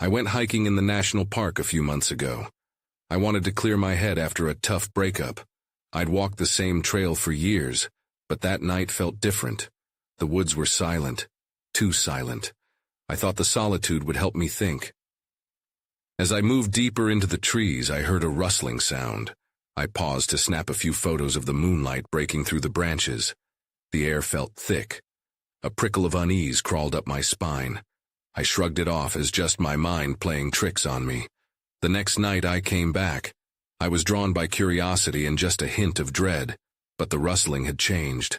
I went hiking in the national park a few months ago. I wanted to clear my head after a tough breakup. I'd walked the same trail for years, but that night felt different. The woods were silent, too silent. I thought the solitude would help me think. As I moved deeper into the trees, I heard a rustling sound. I paused to snap a few photos of the moonlight breaking through the branches. The air felt thick. A prickle of unease crawled up my spine. I shrugged it off as just my mind playing tricks on me. The next night I came back. I was drawn by curiosity and just a hint of dread, but the rustling had changed.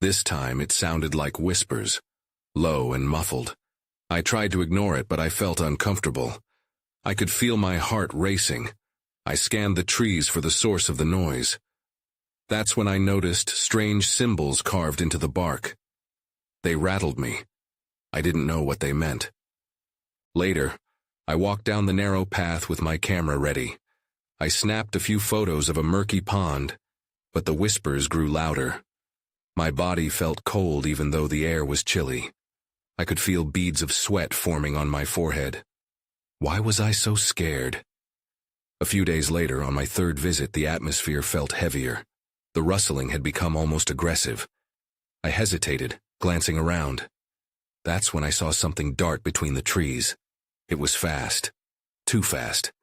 This time it sounded like whispers, low and muffled. I tried to ignore it, but I felt uncomfortable. I could feel my heart racing. I scanned the trees for the source of the noise. That's when I noticed strange symbols carved into the bark. They rattled me. I didn't know what they meant. Later, I walked down the narrow path with my camera ready. I snapped a few photos of a murky pond, but the whispers grew louder. My body felt cold even though the air was chilly. I could feel beads of sweat forming on my forehead. Why was I so scared? A few days later, on my third visit, the atmosphere felt heavier. The rustling had become almost aggressive. I hesitated, glancing around. That's when I saw something dart between the trees. It was fast. Too fast.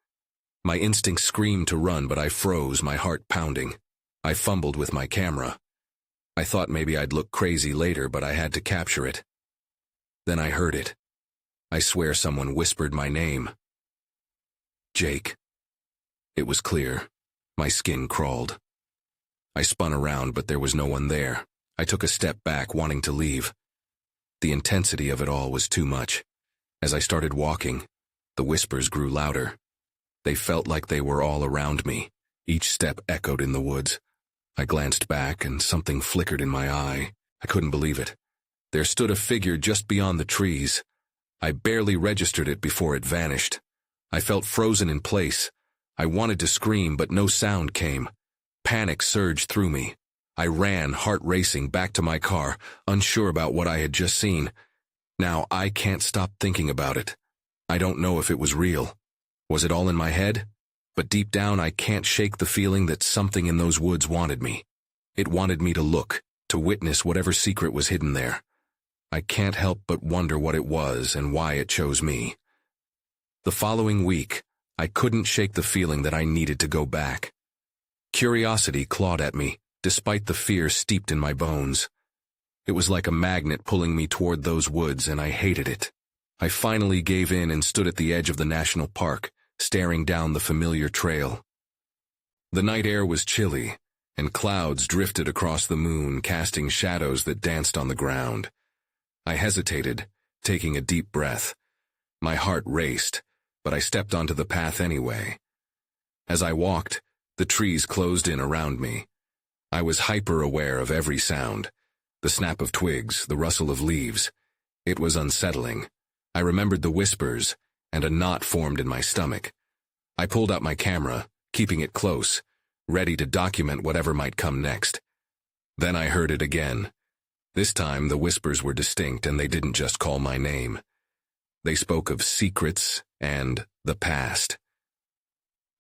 My instinct screamed to run, but I froze, my heart pounding. I fumbled with my camera. I thought maybe I'd look crazy later, but I had to capture it. Then I heard it. I swear someone whispered my name. Jake. It was clear. My skin crawled. I spun around, but there was no one there. I took a step back, wanting to leave. The intensity of it all was too much. As I started walking, the whispers grew louder. They felt like they were all around me. Each step echoed in the woods. I glanced back, and something flickered in my eye. I couldn't believe it. There stood a figure just beyond the trees. I barely registered it before it vanished. I felt frozen in place. I wanted to scream, but no sound came. Panic surged through me. I ran, heart racing, back to my car, unsure about what I had just seen. Now I can't stop thinking about it. I don't know if it was real. Was it all in my head? But deep down I can't shake the feeling that something in those woods wanted me. It wanted me to look, to witness whatever secret was hidden there. I can't help but wonder what it was and why it chose me. The following week, I couldn't shake the feeling that I needed to go back. Curiosity clawed at me, despite the fear steeped in my bones. It was like a magnet pulling me toward those woods, and I hated it. I finally gave in and stood at the edge of the national park, staring down the familiar trail. The night air was chilly, and clouds drifted across the moon, casting shadows that danced on the ground. I hesitated, taking a deep breath. My heart raced, but I stepped onto the path anyway. As I walked, the trees closed in around me. I was hyper-aware of every sound. The snap of twigs, the rustle of leaves. It was unsettling. I remembered the whispers, and a knot formed in my stomach. I pulled out my camera, keeping it close, ready to document whatever might come next. Then I heard it again. This time the whispers were distinct, and they didn't just call my name. They spoke of secrets and the past.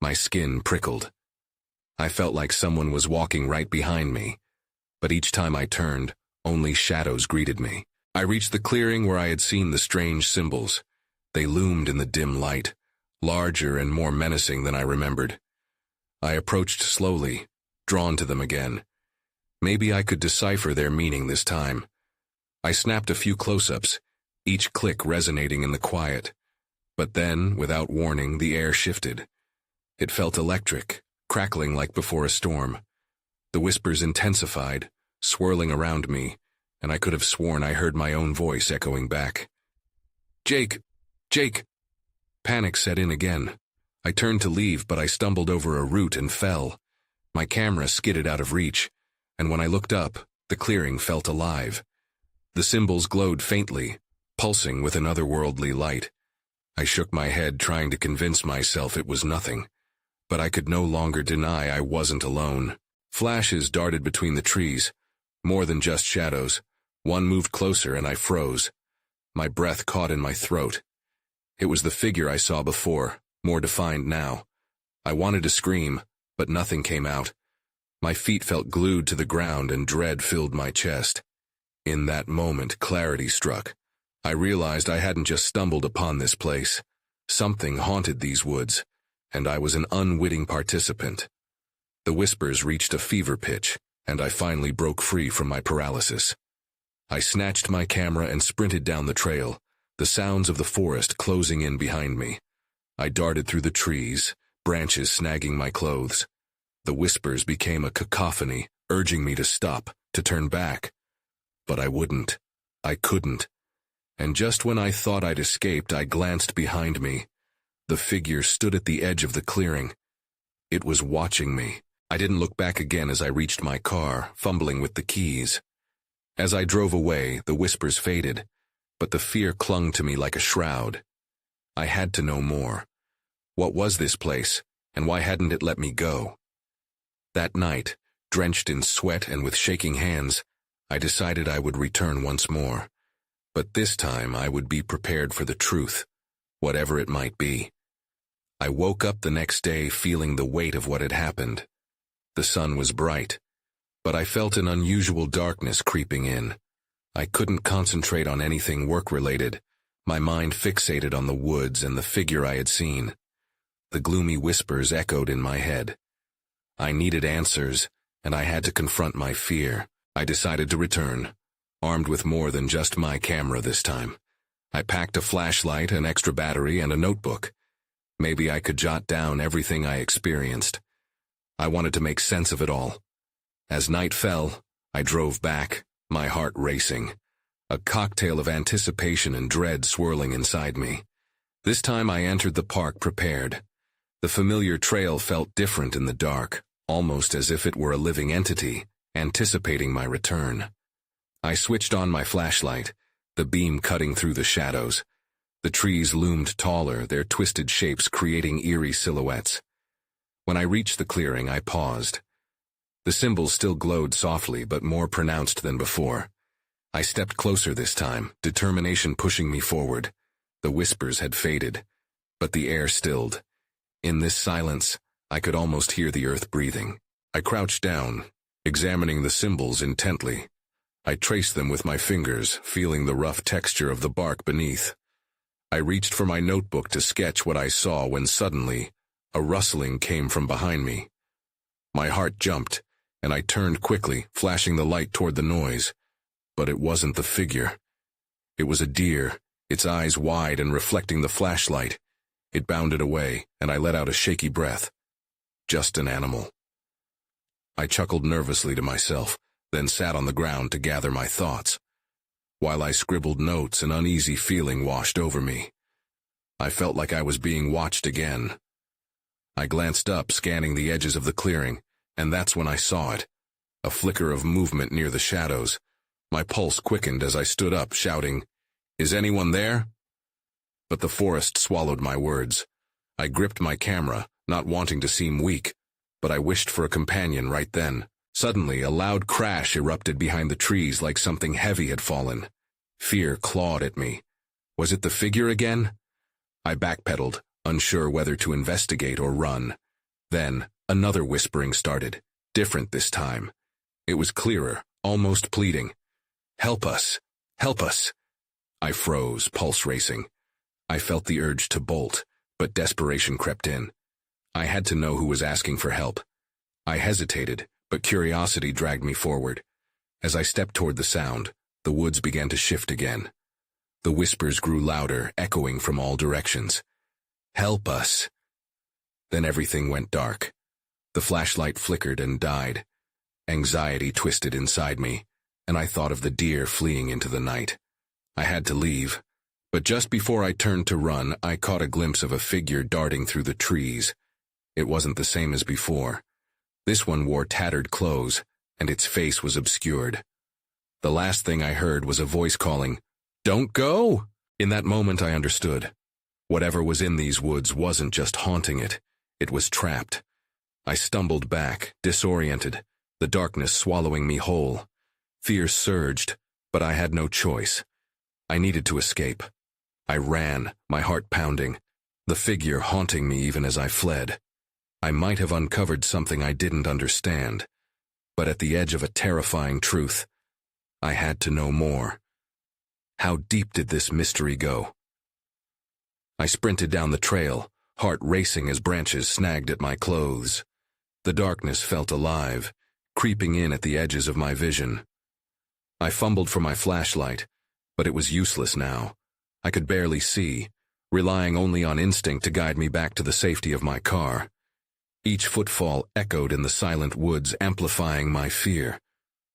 My skin prickled. I felt like someone was walking right behind me, but each time I turned, only shadows greeted me. I reached the clearing where I had seen the strange symbols. They loomed in the dim light, larger and more menacing than I remembered. I approached slowly, drawn to them again. Maybe I could decipher their meaning this time. I snapped a few close-ups, each click resonating in the quiet. But then, without warning, the air shifted. It felt electric, crackling like before a storm. The whispers intensified, swirling around me, and I could have sworn I heard my own voice echoing back. "Jake! Jake!" Panic set in again. I turned to leave, but I stumbled over a root and fell. My camera skidded out of reach, and when I looked up, the clearing felt alive. The symbols glowed faintly, pulsing with an otherworldly light. I shook my head, trying to convince myself it was nothing. But I could no longer deny I wasn't alone. Flashes darted between the trees, more than just shadows. One moved closer and I froze. My breath caught in my throat. It was the figure I saw before, more defined now. I wanted to scream, but nothing came out. My feet felt glued to the ground and dread filled my chest. In that moment, clarity struck. I realized I hadn't just stumbled upon this place. Something haunted these woods, and I was an unwitting participant. The whispers reached a fever pitch, and I finally broke free from my paralysis. I snatched my camera and sprinted down the trail, the sounds of the forest closing in behind me. I darted through the trees, branches snagging my clothes. The whispers became a cacophony, urging me to stop, to turn back. But I wouldn't. I couldn't. And just when I thought I'd escaped, I glanced behind me. The figure stood at the edge of the clearing. It was watching me. I didn't look back again as I reached my car, fumbling with the keys. As I drove away, the whispers faded, but the fear clung to me like a shroud. I had to know more. What was this place, and why hadn't it let me go? That night, drenched in sweat and with shaking hands, I decided I would return once more. But this time I would be prepared for the truth, whatever it might be. I woke up the next day feeling the weight of what had happened. The sun was bright, but I felt an unusual darkness creeping in. I couldn't concentrate on anything work-related, my mind fixated on the woods and the figure I had seen. The gloomy whispers echoed in my head. I needed answers, and I had to confront my fear. I decided to return, armed with more than just my camera this time. I packed a flashlight, an extra battery, and a notebook. Maybe I could jot down everything I experienced. I wanted to make sense of it all. As night fell, I drove back, my heart racing, a cocktail of anticipation and dread swirling inside me. This time I entered the park prepared. The familiar trail felt different in the dark, almost as if it were a living entity, anticipating my return. I switched on my flashlight, the beam cutting through the shadows. The trees loomed taller, their twisted shapes creating eerie silhouettes. When I reached the clearing, I paused. The symbols still glowed softly, but more pronounced than before. I stepped closer this time, determination pushing me forward. The whispers had faded, but the air stilled. In this silence, I could almost hear the earth breathing. I crouched down, examining the symbols intently. I traced them with my fingers, feeling the rough texture of the bark beneath. I reached for my notebook to sketch what I saw when suddenly, a rustling came from behind me. My heart jumped, and I turned quickly, flashing the light toward the noise. But it wasn't the figure. It was a deer, its eyes wide and reflecting the flashlight. It bounded away, and I let out a shaky breath. Just an animal. I chuckled nervously to myself, then sat on the ground to gather my thoughts. While I scribbled notes, an uneasy feeling washed over me. I felt like I was being watched again. I glanced up, scanning the edges of the clearing, and that's when I saw it. A flicker of movement near the shadows. My pulse quickened as I stood up, shouting, "Is anyone there?" But the forest swallowed my words. I gripped my camera, not wanting to seem weak, but I wished for a companion right then. Suddenly, a loud crash erupted behind the trees like something heavy had fallen. Fear clawed at me. Was it the figure again? I backpedaled, unsure whether to investigate or run. Then, another whispering started, different this time. It was clearer, almost pleading. "Help us! Help us!" I froze, pulse racing. I felt the urge to bolt, but desperation crept in. I had to know who was asking for help. I hesitated, but curiosity dragged me forward. As I stepped toward the sound, the woods began to shift again. The whispers grew louder, echoing from all directions. "Help us!" Then everything went dark. The flashlight flickered and died. Anxiety twisted inside me, and I thought of the deer fleeing into the night. I had to leave, but just before I turned to run, I caught a glimpse of a figure darting through the trees. It wasn't the same as before. This one wore tattered clothes, and its face was obscured. The last thing I heard was a voice calling, "Don't go!" In that moment I understood. Whatever was in these woods wasn't just haunting it, it was trapped. I stumbled back, disoriented, the darkness swallowing me whole. Fear surged, but I had no choice. I needed to escape. I ran, my heart pounding, the figure haunting me even as I fled. I might have uncovered something I didn't understand, but at the edge of a terrifying truth, I had to know more. How deep did this mystery go? I sprinted down the trail, heart racing as branches snagged at my clothes. The darkness felt alive, creeping in at the edges of my vision. I fumbled for my flashlight, but it was useless now. I could barely see, relying only on instinct to guide me back to the safety of my car. Each footfall echoed in the silent woods, amplifying my fear.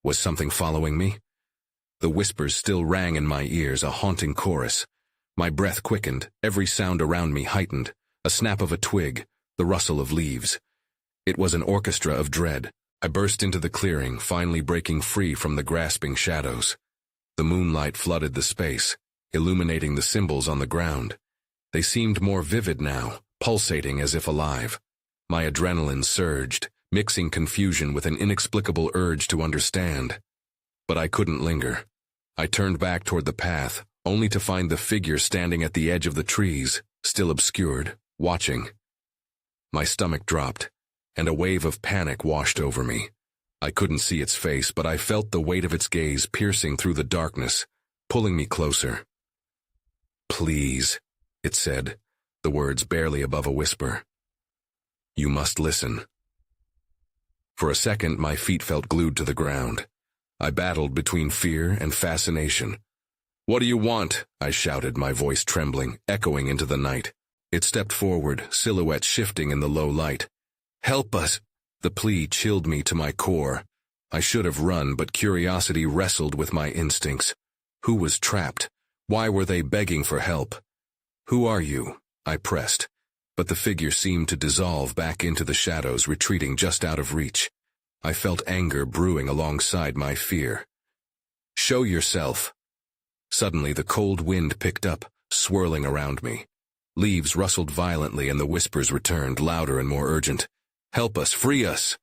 Was something following me? The whispers still rang in my ears, a haunting chorus. My breath quickened, every sound around me heightened, a snap of a twig, the rustle of leaves. It was an orchestra of dread. I burst into the clearing, finally breaking free from the grasping shadows. The moonlight flooded the space, illuminating the symbols on the ground. They seemed more vivid now, pulsating as if alive. My adrenaline surged, mixing confusion with an inexplicable urge to understand. But I couldn't linger. I turned back toward the path, only to find the figure standing at the edge of the trees, still obscured, watching. My stomach dropped, and a wave of panic washed over me. I couldn't see its face, but I felt the weight of its gaze piercing through the darkness, pulling me closer. "Please," it said, the words barely above a whisper. "You must listen." For a second, my feet felt glued to the ground. I battled between fear and fascination. "What do you want?" I shouted, my voice trembling, echoing into the night. It stepped forward, silhouette shifting in the low light. "Help us!" The plea chilled me to my core. I should have run, but curiosity wrestled with my instincts. Who was trapped? Why were they begging for help? "Who are you?" I pressed, but the figure seemed to dissolve back into the shadows, retreating just out of reach. I felt anger brewing alongside my fear. "Show yourself." Suddenly, the cold wind picked up, swirling around me. Leaves rustled violently and the whispers returned, louder and more urgent. "Help us, free us."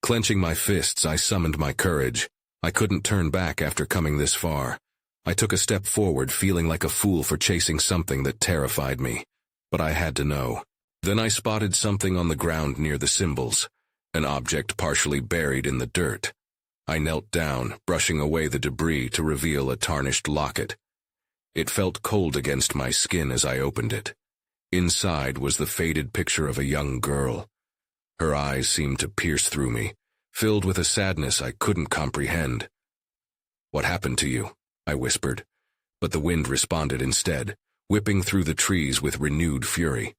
Clenching my fists, I summoned my courage. I couldn't turn back after coming this far. I took a step forward, feeling like a fool for chasing something that terrified me. But I had to know. Then I spotted something on the ground near the symbols. An object partially buried in the dirt. I knelt down, brushing away the debris to reveal a tarnished locket. It felt cold against my skin as I opened it. Inside was the faded picture of a young girl. Her eyes seemed to pierce through me, filled with a sadness I couldn't comprehend. "What happened to you?" I whispered, but the wind responded instead, whipping through the trees with renewed fury.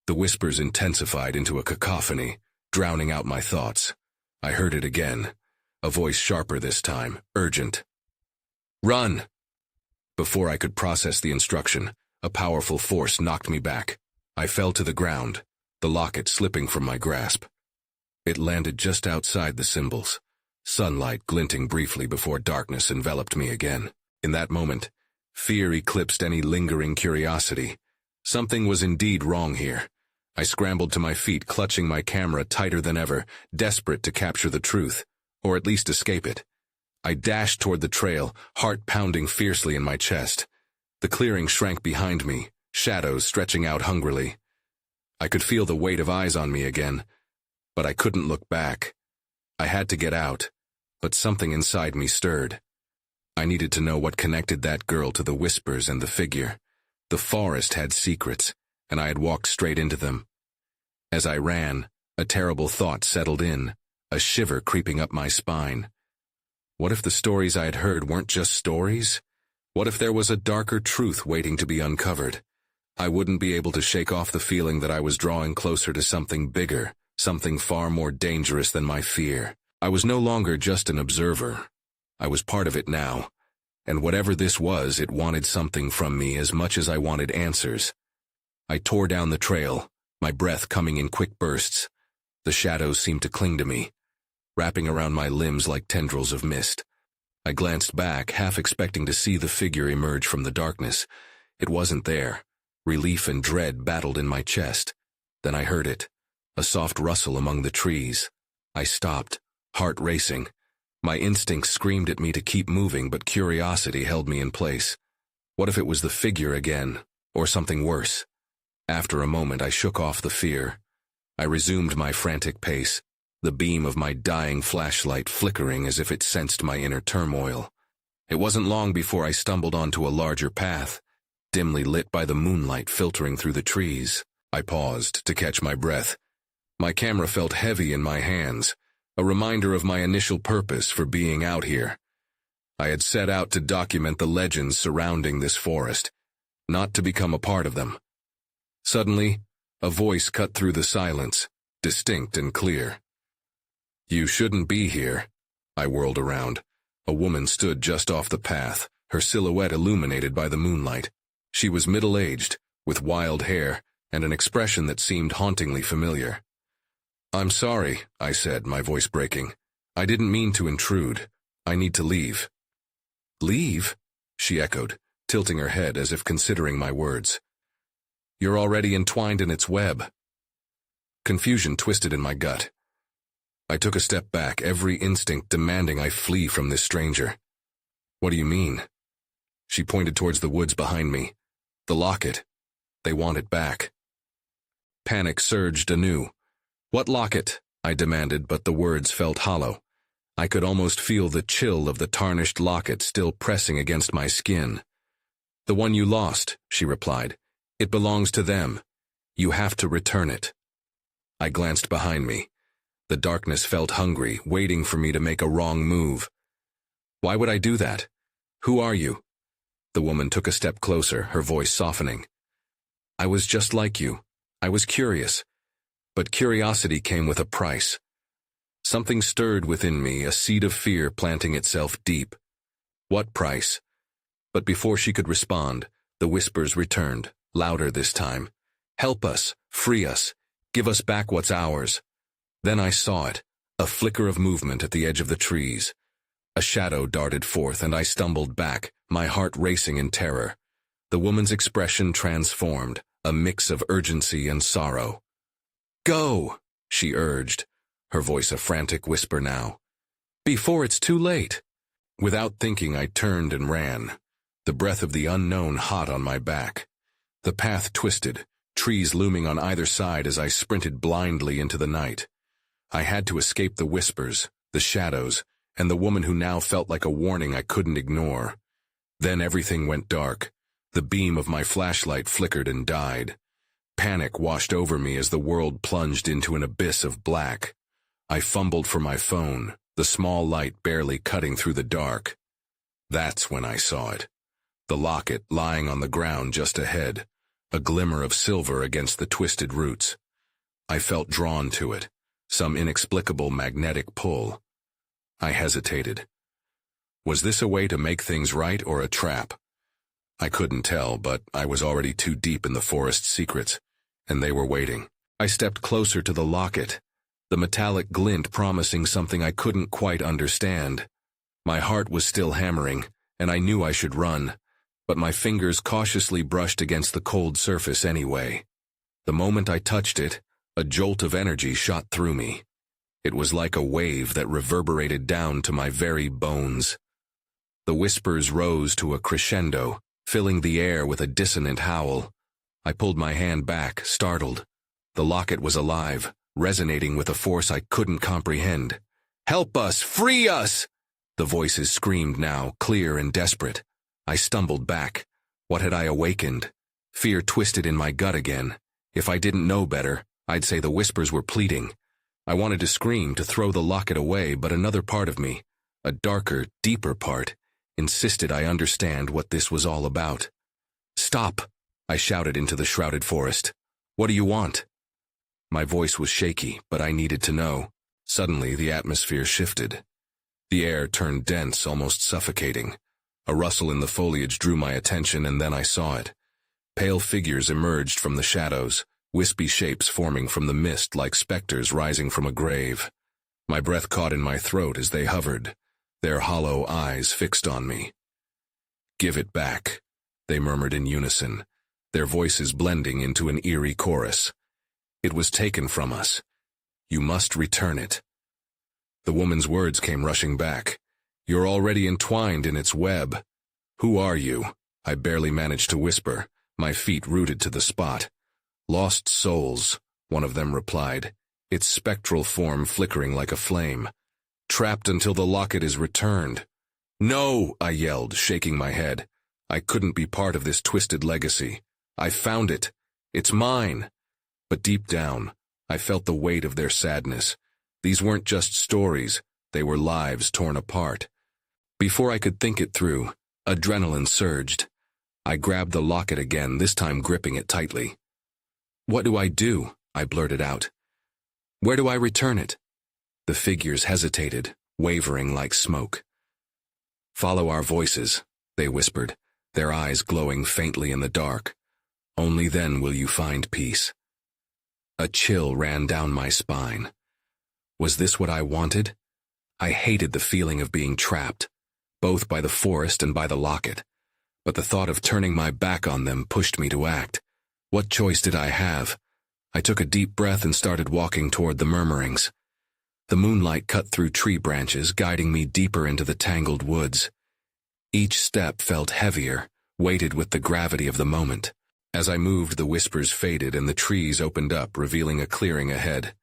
The whispers intensified into a cacophony, drowning out my thoughts. I heard it again, a voice sharper this time, urgent. "Run!" Before I could process the instruction, a powerful force knocked me back. I fell to the ground, the locket slipping from my grasp. It landed just outside the symbols, sunlight glinting briefly before darkness enveloped me again. In that moment, fear eclipsed any lingering curiosity. Something was indeed wrong here. I scrambled to my feet, clutching my camera tighter than ever, desperate to capture the truth, or at least escape it. I dashed toward the trail, heart pounding fiercely in my chest. The clearing shrank behind me, shadows stretching out hungrily. I could feel the weight of eyes on me again, but I couldn't look back. I had to get out, but something inside me stirred. I needed to know what connected that girl to the whispers and the figure. The forest had secrets, and I had walked straight into them. As I ran, a terrible thought settled in, a shiver creeping up my spine. What if the stories I had heard weren't just stories? What if there was a darker truth waiting to be uncovered? I wouldn't be able to shake off the feeling that I was drawing closer to something bigger, something far more dangerous than my fear. I was no longer just an observer. I was part of it now, and whatever this was, it wanted something from me as much as I wanted answers. I tore down the trail, my breath coming in quick bursts. The shadows seemed to cling to me, wrapping around my limbs like tendrils of mist. I glanced back, half expecting to see the figure emerge from the darkness. It wasn't there. Relief and dread battled in my chest. Then I heard it, a soft rustle among the trees. I stopped, heart racing. My instincts screamed at me to keep moving, but curiosity held me in place. What if it was the figure again, or something worse? After a moment, I shook off the fear. I resumed my frantic pace, the beam of my dying flashlight flickering as if it sensed my inner turmoil. It wasn't long before I stumbled onto a larger path, dimly lit by the moonlight filtering through the trees. I paused to catch my breath. My camera felt heavy in my hands, a reminder of my initial purpose for being out here. I had set out to document the legends surrounding this forest, not to become a part of them. Suddenly, a voice cut through the silence, distinct and clear. "You shouldn't be here." I whirled around. A woman stood just off the path, her silhouette illuminated by the moonlight. She was middle-aged, with wild hair, and an expression that seemed hauntingly familiar. "I'm sorry," I said, my voice breaking. "I didn't mean to intrude. I need to leave." "Leave?" she echoed, tilting her head as if considering my words. "You're already entwined in its web." Confusion twisted in my gut. I took a step back, every instinct demanding I flee from this stranger. "What do you mean?" She pointed towards the woods behind me. "The locket. They want it back." Panic surged anew. "What locket?" I demanded, but the words felt hollow. I could almost feel the chill of the tarnished locket still pressing against my skin. "The one you lost," she replied. "It belongs to them. You have to return it." I glanced behind me. The darkness felt hungry, waiting for me to make a wrong move. "Why would I do that? Who are you?" The woman took a step closer, her voice softening. "I was just like you. I was curious. But curiosity came with a price." Something stirred within me, a seed of fear planting itself deep. "What price?" But before she could respond, the whispers returned, louder this time. "Help us, free us, give us back what's ours." Then I saw it, a flicker of movement at the edge of the trees. A shadow darted forth, and I stumbled back, my heart racing in terror. The woman's expression transformed, a mix of urgency and sorrow. "Go," she urged, her voice a frantic whisper now. "Before it's too late." Without thinking, I turned and ran, the breath of the unknown hot on my back. The path twisted, trees looming on either side as I sprinted blindly into the night. I had to escape the whispers, the shadows, and the woman who now felt like a warning I couldn't ignore. Then everything went dark. The beam of my flashlight flickered and died. Panic washed over me as the world plunged into an abyss of black. I fumbled for my phone, the small light barely cutting through the dark. That's when I saw it. The locket lying on the ground just ahead, a glimmer of silver against the twisted roots. I felt drawn to it, some inexplicable magnetic pull. I hesitated. Was this a way to make things right or a trap? I couldn't tell, but I was already too deep in the forest's secrets, and they were waiting. I stepped closer to the locket, the metallic glint promising something I couldn't quite understand. My heart was still hammering, and I knew I should run, but my fingers cautiously brushed against the cold surface anyway. The moment I touched it, a jolt of energy shot through me. It was like a wave that reverberated down to my very bones. The whispers rose to a crescendo, filling the air with a dissonant howl. I pulled my hand back, startled. The locket was alive, resonating with a force I couldn't comprehend. "Help us! Free us!" The voices screamed now, clear and desperate. I stumbled back. What had I awakened? Fear twisted in my gut again. If I didn't know better, I'd say the whispers were pleading. I wanted to scream, to throw the locket away, but another part of me, a darker, deeper part, insisted I understand what this was all about. "Stop!" I shouted into the shrouded forest. "What do you want?" My voice was shaky, but I needed to know. Suddenly, the atmosphere shifted. The air turned dense, almost suffocating. A rustle in the foliage drew my attention, and then I saw it. Pale figures emerged from the shadows, wispy shapes forming from the mist like specters rising from a grave. My breath caught in my throat as they hovered, their hollow eyes fixed on me. "Give it back," they murmured in unison, their voices blending into an eerie chorus. "It was taken from us. You must return it." The woman's words came rushing back. "You're already entwined in its web. Who are you? I barely managed to whisper, my feet rooted to the spot. "Lost souls," one of them replied, its spectral form flickering like a flame. "Trapped until the locket is returned." "No!" I yelled, shaking my head. I couldn't be part of this twisted legacy. I found it. It's mine. But deep down, I felt the weight of their sadness. These weren't just stories, they were lives torn apart. Before I could think it through, adrenaline surged. I grabbed the locket again, this time gripping it tightly. "What do I do?" I blurted out. "Where do I return it?" The figures hesitated, wavering like smoke. "Follow our voices," they whispered, their eyes glowing faintly in the dark. "Only then will you find peace." A chill ran down my spine. Was this what I wanted? I hated the feeling of being trapped, both by the forest and by the locket. But the thought of turning my back on them pushed me to act. What choice did I have? I took a deep breath and started walking toward the murmurings. The moonlight cut through tree branches, guiding me deeper into the tangled woods. Each step felt heavier, weighted with the gravity of the moment. As I moved, the whispers faded and the trees opened up, revealing a clearing ahead.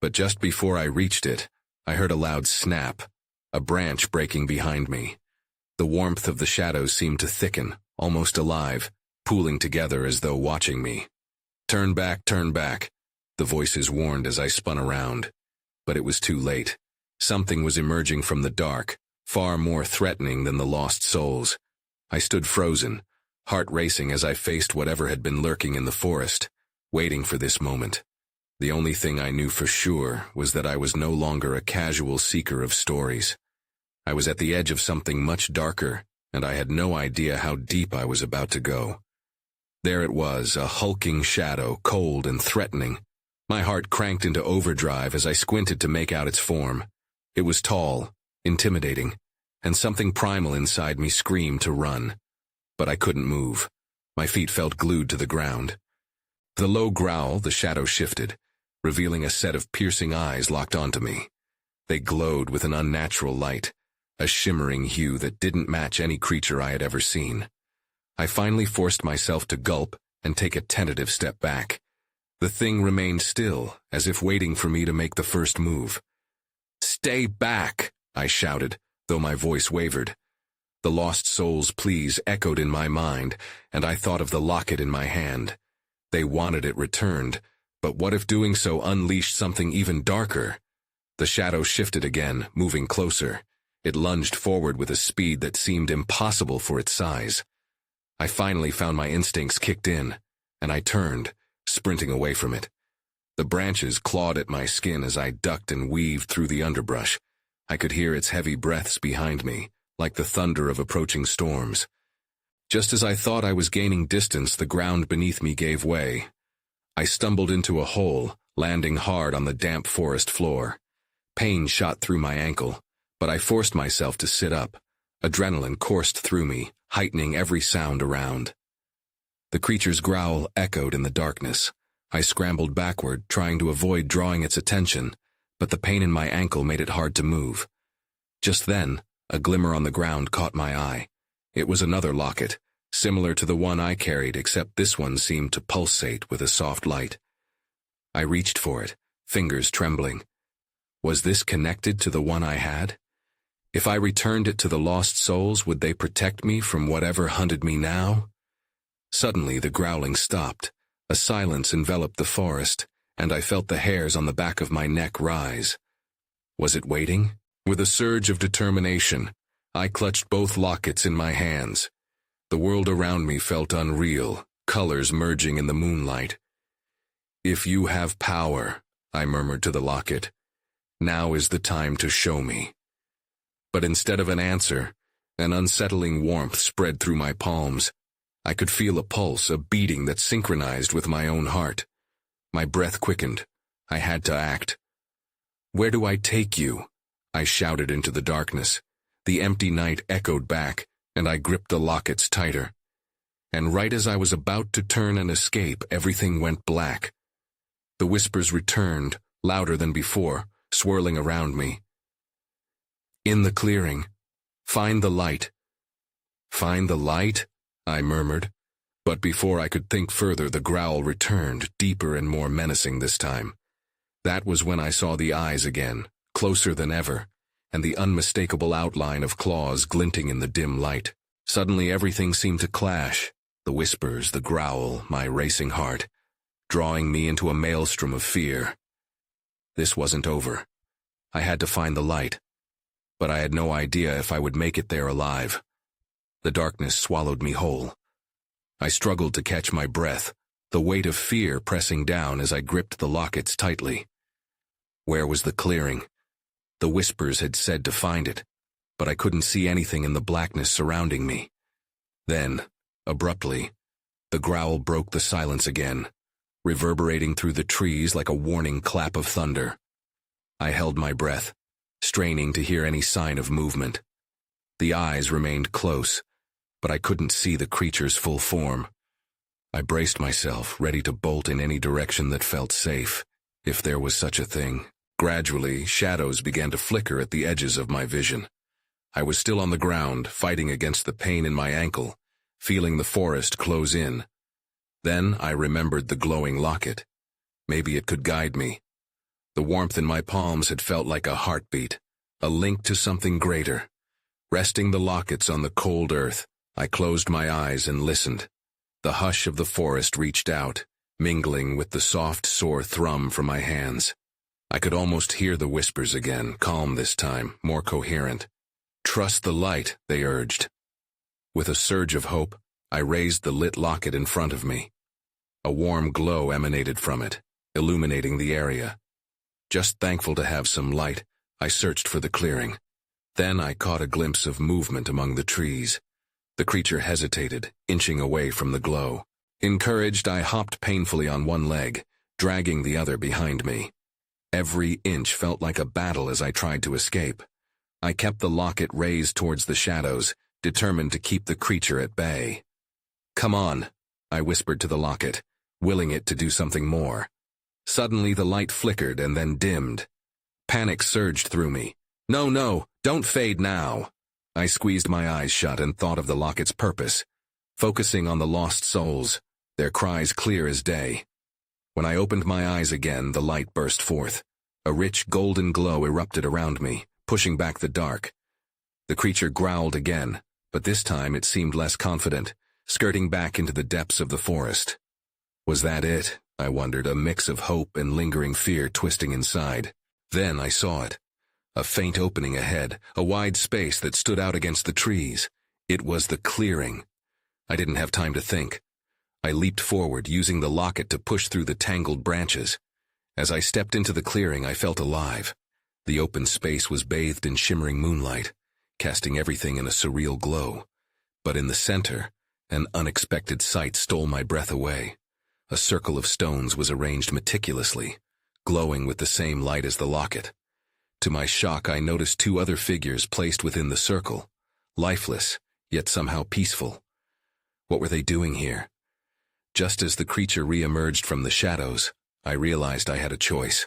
But just before I reached it, I heard a loud snap, a branch breaking behind me. The warmth of the shadows seemed to thicken, almost alive, pooling together as though watching me. Turn back," the voices warned as I spun around. But it was too late. Something was emerging from the dark, far more threatening than the lost souls. I stood frozen, heart racing as I faced whatever had been lurking in the forest, waiting for this moment. The only thing I knew for sure was that I was no longer a casual seeker of stories. I was at the edge of something much darker, and I had no idea how deep I was about to go. There it was, a hulking shadow, cold and threatening. My heart cranked into overdrive as I squinted to make out its form. It was tall, intimidating, and something primal inside me screamed to run. But I couldn't move. My feet felt glued to the ground. With a low growl, the shadow shifted, revealing a set of piercing eyes locked onto me. They glowed with an unnatural light, a shimmering hue that didn't match any creature I had ever seen. I finally forced myself to gulp and take a tentative step back. The thing remained still, as if waiting for me to make the first move. "Stay back!" I shouted, though my voice wavered. The lost soul's pleas echoed in my mind, and I thought of the locket in my hand. They wanted it returned, but what if doing so unleashed something even darker? The shadow shifted again, moving closer. It lunged forward with a speed that seemed impossible for its size. I finally found my instincts kicked in, and I turned, sprinting away from it. The branches clawed at my skin as I ducked and weaved through the underbrush. I could hear its heavy breaths behind me, like the thunder of approaching storms. Just as I thought I was gaining distance, the ground beneath me gave way. I stumbled into a hole, landing hard on the damp forest floor. Pain shot through my ankle, but I forced myself to sit up. Adrenaline coursed through me, heightening every sound around. The creature's growl echoed in the darkness. I scrambled backward, trying to avoid drawing its attention, but the pain in my ankle made it hard to move. Just then, a glimmer on the ground caught my eye. It was another locket, similar to the one I carried, except this one seemed to pulsate with a soft light. I reached for it, fingers trembling. Was this connected to the one I had? If I returned it to the lost souls, would they protect me from whatever hunted me now? Suddenly, the growling stopped. A silence enveloped the forest, and I felt the hairs on the back of my neck rise. Was it waiting? With a surge of determination, I clutched both lockets in my hands. The world around me felt unreal, colors merging in the moonlight. "If you have power," I murmured to the locket, "now is the time to show me." But instead of an answer, an unsettling warmth spread through my palms. I could feel a pulse, a beating that synchronized with my own heart. My breath quickened. I had to act. "Where do I take you?" I shouted into the darkness. The empty night echoed back, and I gripped the lockets tighter. And right as I was about to turn and escape, everything went black. The whispers returned, louder than before, swirling around me. "In the clearing. Find the light." "Find the light?" I murmured. But before I could think further, the growl returned, deeper and more menacing this time. That was when I saw the eyes again, closer than ever, and the unmistakable outline of claws glinting in the dim light. Suddenly everything seemed to clash, the whispers, the growl, my racing heart, drawing me into a maelstrom of fear. This wasn't over. I had to find the light, but I had no idea if I would make it there alive. The darkness swallowed me whole. I struggled to catch my breath, the weight of fear pressing down as I gripped the lockets tightly. Where was the clearing? The whispers had said to find it, but I couldn't see anything in the blackness surrounding me. Then, abruptly, the growl broke the silence again, reverberating through the trees like a warning clap of thunder. I held my breath, straining to hear any sign of movement. The eyes remained close, but I couldn't see the creature's full form. I braced myself, ready to bolt in any direction that felt safe, if there was such a thing. Gradually, shadows began to flicker at the edges of my vision. I was still on the ground, fighting against the pain in my ankle, feeling the forest close in. Then I remembered the glowing locket. Maybe it could guide me. The warmth in my palms had felt like a heartbeat, a link to something greater. Resting the lockets on the cold earth, I closed my eyes and listened. The hush of the forest reached out, mingling with the soft, sore thrum from my hands. I could almost hear the whispers again, calm this time, more coherent. "Trust the light," they urged. With a surge of hope, I raised the lit locket in front of me. A warm glow emanated from it, illuminating the area. Just thankful to have some light, I searched for the clearing. Then I caught a glimpse of movement among the trees. The creature hesitated, inching away from the glow. Encouraged, I hopped painfully on one leg, dragging the other behind me. Every inch felt like a battle as I tried to escape. I kept the locket raised towards the shadows, determined to keep the creature at bay. "Come on," I whispered to the locket, willing it to do something more. Suddenly the light flickered and then dimmed. Panic surged through me. No, don't fade now." I squeezed my eyes shut and thought of the locket's purpose, focusing on the lost souls, their cries clear as day. When I opened my eyes again, the light burst forth. A rich golden glow erupted around me, pushing back the dark. The creature growled again, but this time it seemed less confident, skirting back into the depths of the forest. Was that it? I wondered, a mix of hope and lingering fear twisting inside. Then I saw it. A faint opening ahead, a wide space that stood out against the trees. It was the clearing. I didn't have time to think. I leaped forward, using the locket to push through the tangled branches. As I stepped into the clearing, I felt alive. The open space was bathed in shimmering moonlight, casting everything in a surreal glow. But in the center, an unexpected sight stole my breath away. A circle of stones was arranged meticulously, glowing with the same light as the locket. To my shock, I noticed two other figures placed within the circle, lifeless, yet somehow peaceful. What were they doing here? Just as the creature re-emerged from the shadows, I realized I had a choice.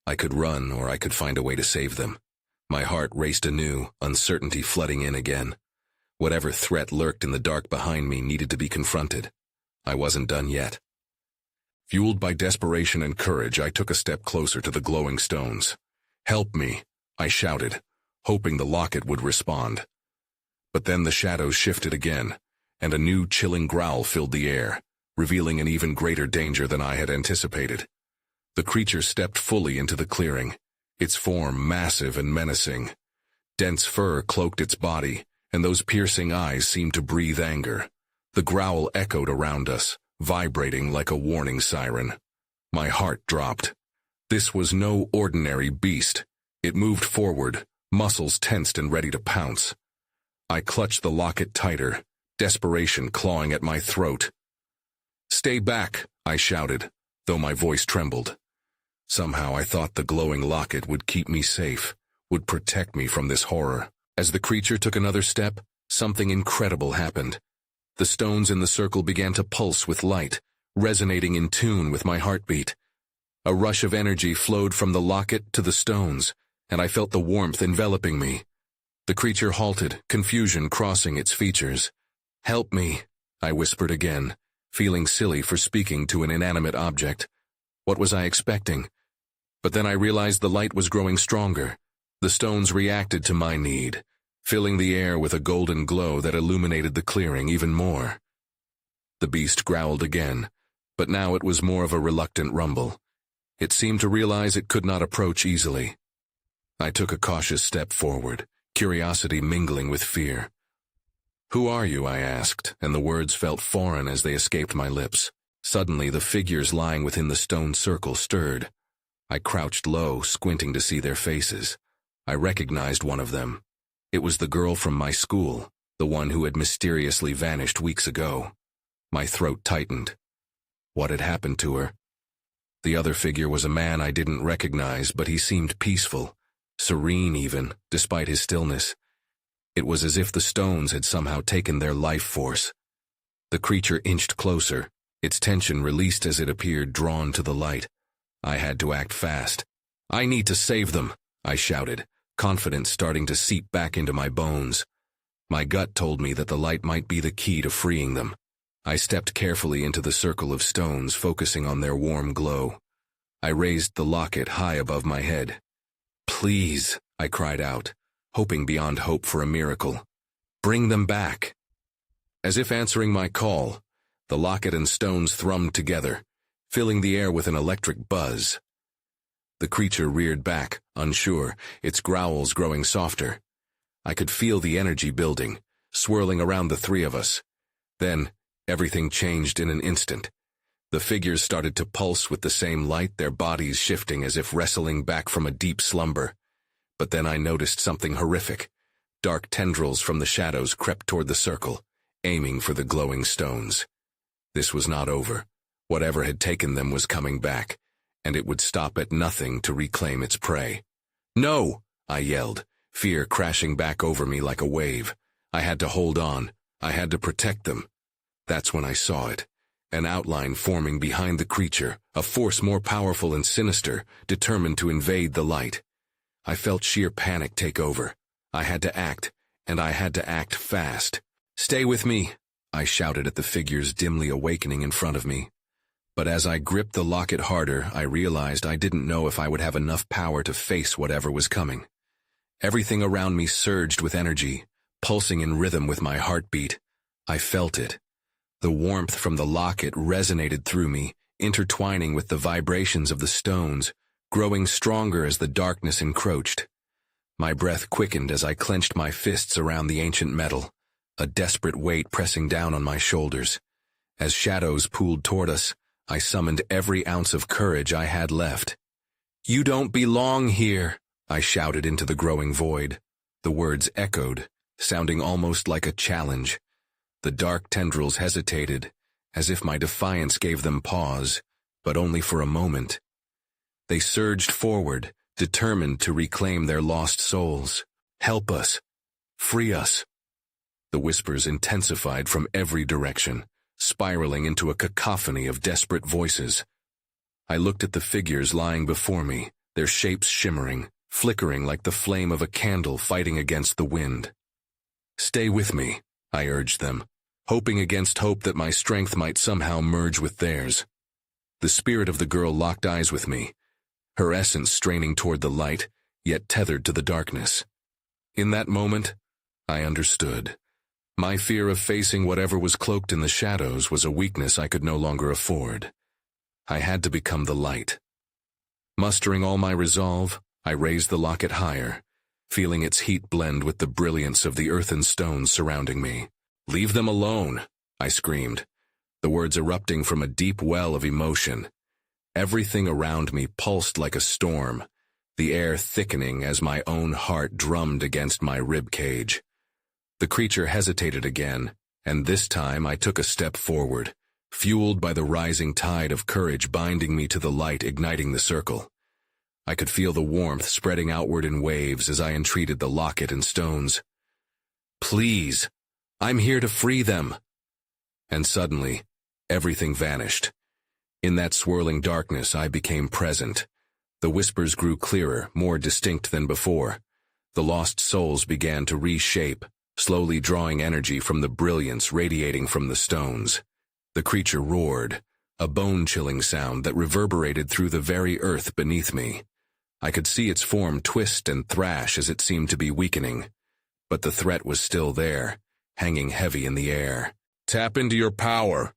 I could run, or I could find a way to save them. My heart raced anew, uncertainty flooding in again. Whatever threat lurked in the dark behind me needed to be confronted. I wasn't done yet. Fueled by desperation and courage, I took a step closer to the glowing stones. "Help me," I shouted, hoping the locket would respond. But then the shadows shifted again, and a new chilling growl filled the air, revealing an even greater danger than I had anticipated. The creature stepped fully into the clearing, its form massive and menacing. Dense fur cloaked its body, and those piercing eyes seemed to breathe anger. The growl echoed around us, vibrating like a warning siren. My heart dropped. This was no ordinary beast. It moved forward, muscles tensed and ready to pounce. I clutched the locket tighter, desperation clawing at my throat. "Stay back," I shouted, though my voice trembled. Somehow I thought the glowing locket would keep me safe, would protect me from this horror. As the creature took another step, something incredible happened. The stones in the circle began to pulse with light, resonating in tune with my heartbeat. A rush of energy flowed from the locket to the stones, and I felt the warmth enveloping me. The creature halted, confusion crossing its features. "Help me," I whispered again, feeling silly for speaking to an inanimate object. What was I expecting? But then I realized the light was growing stronger. The stones reacted to my need, filling the air with a golden glow that illuminated the clearing even more. The beast growled again, but now it was more of a reluctant rumble. It seemed to realize it could not approach easily. I took a cautious step forward, curiosity mingling with fear. "Who are you?" I asked, and the words felt foreign as they escaped my lips. Suddenly, the figures lying within the stone circle stirred. I crouched low, squinting to see their faces. I recognized one of them. It was the girl from my school, the one who had mysteriously vanished weeks ago. My throat tightened. What had happened to her? The other figure was a man I didn't recognize, but he seemed peaceful, serene even, despite his stillness. It was as if the stones had somehow taken their life force. The creature inched closer, its tension released as it appeared drawn to the light. I had to act fast. "I need to save them," I shouted, confidence starting to seep back into my bones. My gut told me that the light might be the key to freeing them. I stepped carefully into the circle of stones, focusing on their warm glow. I raised the locket high above my head. "Please," I cried out, hoping beyond hope for a miracle. "Bring them back." As if answering my call, the locket and stones thrummed together, filling the air with an electric buzz. The creature reared back, unsure, its growls growing softer. I could feel the energy building, swirling around the three of us. Then, everything changed in an instant. The figures started to pulse with the same light, their bodies shifting as if wrestling back from a deep slumber. But then I noticed something horrific. Dark tendrils from the shadows crept toward the circle, aiming for the glowing stones. This was not over. Whatever had taken them was coming back, and it would stop at nothing to reclaim its prey. "No!" I yelled, fear crashing back over me like a wave. I had to hold on. I had to protect them. That's when I saw it. An outline forming behind the creature, a force more powerful and sinister, determined to invade the light. I felt sheer panic take over. I had to act, and I had to act fast. "Stay with me," I shouted at the figures dimly awakening in front of me. But as I gripped the locket harder, I realized I didn't know if I would have enough power to face whatever was coming. Everything around me surged with energy, pulsing in rhythm with my heartbeat. I felt it. The warmth from the locket resonated through me, intertwining with the vibrations of the stones, growing stronger as the darkness encroached. My breath quickened as I clenched my fists around the ancient metal, a desperate weight pressing down on my shoulders. As shadows pooled toward us, I summoned every ounce of courage I had left. "You don't belong here," I shouted into the growing void. The words echoed, sounding almost like a challenge. The dark tendrils hesitated, as if my defiance gave them pause, but only for a moment. They surged forward, determined to reclaim their lost souls. "Help us. Free us." The whispers intensified from every direction, spiraling into a cacophony of desperate voices. I looked at the figures lying before me, their shapes shimmering, flickering like the flame of a candle fighting against the wind. "Stay with me," I urged them, hoping against hope that my strength might somehow merge with theirs. The spirit of the girl locked eyes with me, her essence straining toward the light, yet tethered to the darkness. In that moment, I understood. My fear of facing whatever was cloaked in the shadows was a weakness I could no longer afford. I had to become the light. Mustering all my resolve, I raised the locket higher, feeling its heat blend with the brilliance of the earthen stones surrounding me. "Leave them alone," I screamed, the words erupting from a deep well of emotion. Everything around me pulsed like a storm, the air thickening as my own heart drummed against my rib cage. The creature hesitated again, and this time I took a step forward, fueled by the rising tide of courage binding me to the light igniting the circle. I could feel the warmth spreading outward in waves as I entreated the locket and stones. "Please, I'm here to free them." And suddenly, everything vanished. In that swirling darkness, I became present. The whispers grew clearer, more distinct than before. The lost souls began to reshape, slowly drawing energy from the brilliance radiating from the stones. The creature roared, a bone-chilling sound that reverberated through the very earth beneath me. I could see its form twist and thrash as it seemed to be weakening. But the threat was still there, hanging heavy in the air. "Tap into your power!"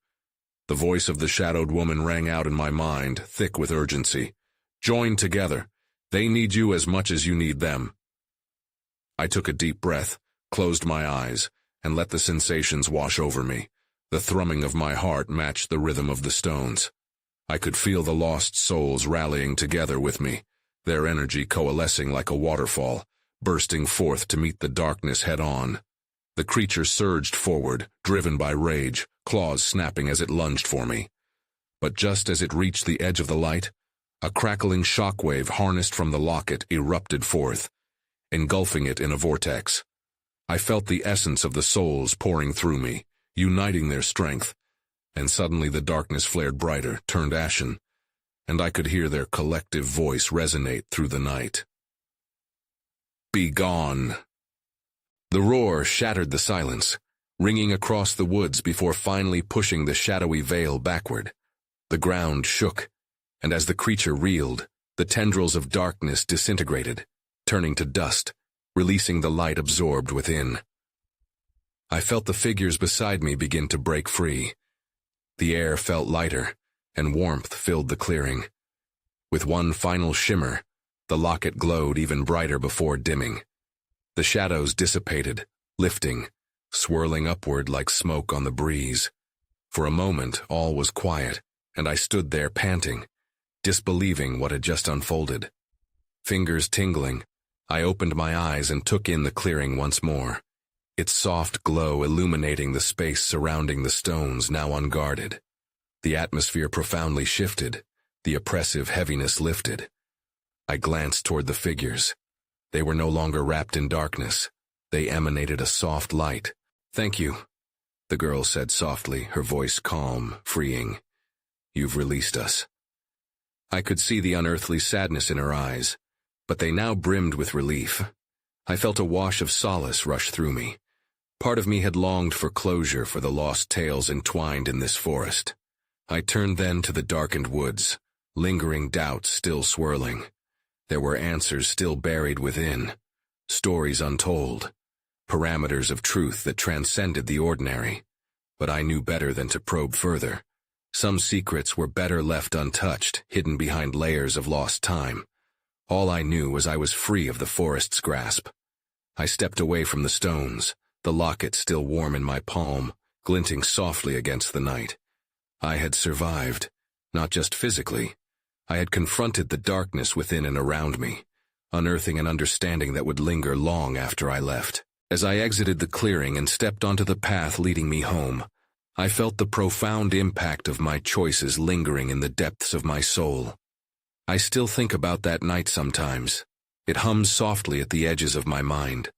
The voice of the shadowed woman rang out in my mind, thick with urgency. "Join together. They need you as much as you need them." I took a deep breath, closed my eyes, and let the sensations wash over me. The thrumming of my heart matched the rhythm of the stones. I could feel the lost souls rallying together with me, their energy coalescing like a waterfall, bursting forth to meet the darkness head-on. The creature surged forward, driven by rage, claws snapping as it lunged for me. But just as it reached the edge of the light, a crackling shockwave harnessed from the locket erupted forth, engulfing it in a vortex. I felt the essence of the souls pouring through me, uniting their strength, and suddenly the darkness flared brighter, turned ashen, and I could hear their collective voice resonate through the night. "Be gone!" The roar shattered the silence, ringing across the woods before finally pushing the shadowy veil backward. The ground shook, and as the creature reeled, the tendrils of darkness disintegrated, turning to dust, releasing the light absorbed within. I felt the figures beside me begin to break free. The air felt lighter, and warmth filled the clearing. With one final shimmer, the locket glowed even brighter before dimming. The shadows dissipated, lifting, swirling upward like smoke on the breeze. For a moment, all was quiet, and I stood there panting, disbelieving what had just unfolded. Fingers tingling, I opened my eyes and took in the clearing once more, its soft glow illuminating the space surrounding the stones now unguarded. The atmosphere profoundly shifted, the oppressive heaviness lifted. I glanced toward the figures. They were no longer wrapped in darkness. They emanated a soft light. "Thank you," the girl said softly, her voice calm, freeing. "You've released us." I could see the unearthly sadness in her eyes, but they now brimmed with relief. I felt a wash of solace rush through me. Part of me had longed for closure for the lost tales entwined in this forest. I turned then to the darkened woods, lingering doubts still swirling. There were answers still buried within, stories untold, parameters of truth that transcended the ordinary. But I knew better than to probe further. Some secrets were better left untouched, hidden behind layers of lost time. All I knew was I was free of the forest's grasp. I stepped away from the stones, the locket still warm in my palm, glinting softly against the night. I had survived, not just physically. I had confronted the darkness within and around me, unearthing an understanding that would linger long after I left. As I exited the clearing and stepped onto the path leading me home, I felt the profound impact of my choices lingering in the depths of my soul. I still think about that night sometimes. It hums softly at the edges of my mind.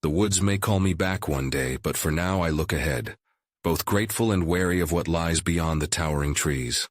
The woods may call me back one day, but for now I look ahead, both grateful and wary of what lies beyond the towering trees.